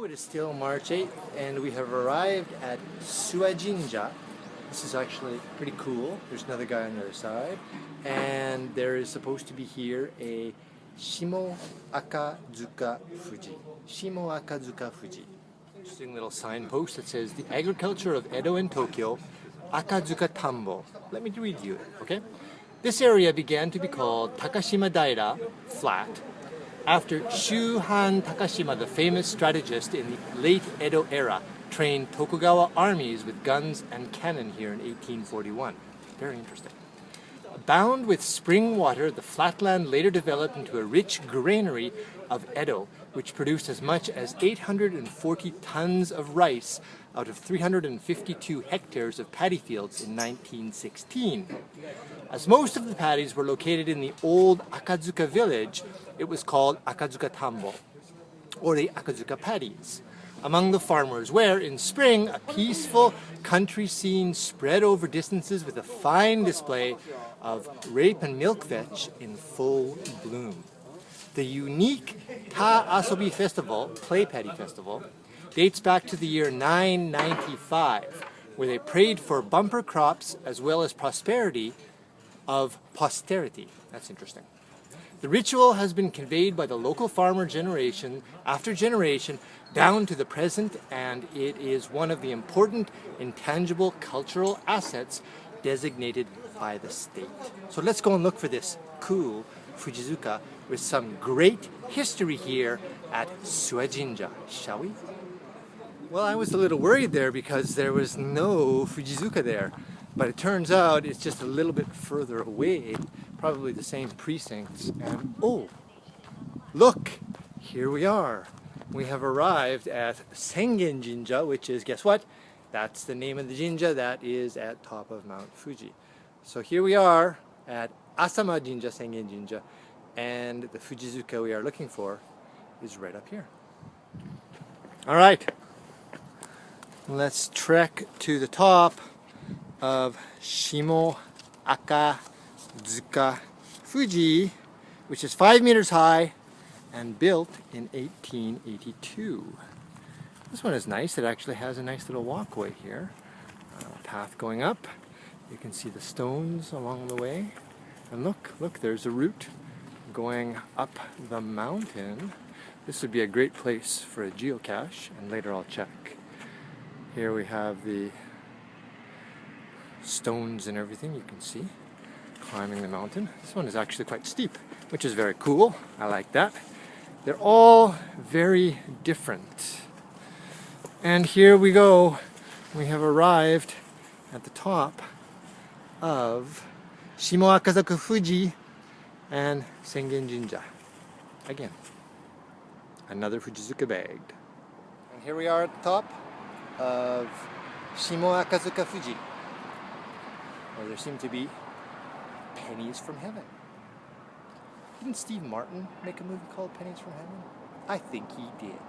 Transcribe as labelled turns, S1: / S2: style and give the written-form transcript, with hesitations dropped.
S1: Hello, it is still March 8th and we have arrived at Suajinja. This is actually pretty cool. There's another guy on the other side. And there is supposed to be here a Shimoakatsuka Fuji. Shimoakatsuka Fuji. Interesting little signpost that says the agriculture of Edo and Tokyo, Akazuka Tambo. Let me read you it, okay? This area began to be called Takashima Daira, flat, after Shuhan Takashima, the famous strategist in the late Edo era, trained Tokugawa armies with guns and cannon here in 1841. Very interesting. Bound with spring water, the flatland later developed into a rich granary of Edo, which produced as much as 840 tons of rice out of 352 hectares of paddy fields in 1916. As most of the paddies were located in the old Akazuka village, it was called Akazuka Tambo, or the Akazuka paddies, among the farmers, where in spring a peaceful country scene spread over distances with a fine display of rape and milk vetch in full bloom. The unique Ta Asobi Festival, Play Paddy Festival, dates back to the year 995, where they prayed for bumper crops as well as prosperity of posterity. That's interesting. The ritual has been conveyed by the local farmer generation after generation down to the present, and it is one of the important intangible cultural assets designated by the state. So let's go and look for this cool Fujizuka with some great history here at Suajinja, shall we? Well, I was a little worried there because there was no Fujizuka there, but it turns out it's just a little bit further away, probably the same precincts, and oh, look, here we are. We have arrived at Sengen Jinja, which is, guess what? That's the name of the jinja that is at top of Mount Fuji. So here we are at Asama Jinja, Sengen Jinja, and the Fujizuka we are looking for is right up here. All right, let's trek to the top of Shimoakatsuka Fuji, which is 5 meters high and built in 1882. This one is nice. It actually has a nice little walkway here. Path going up. You can see the stones along the way. And look, there's a route going up the mountain. This would be a great place for a geocache, and later I'll check. Here we have the stones and everything you can see climbing the mountain. This one is actually quite steep, which is very cool. I like that. They're all very different. And here we go. We have arrived at the top of Shimoakatsuka Fuji and Sengen Jinja. Again, another Fujizuka bagged. And here we are at the top of Shimoakatsuka Fuji, where there seem to be pennies from heaven. Didn't Steve Martin make a movie called Pennies from Heaven? I think he did.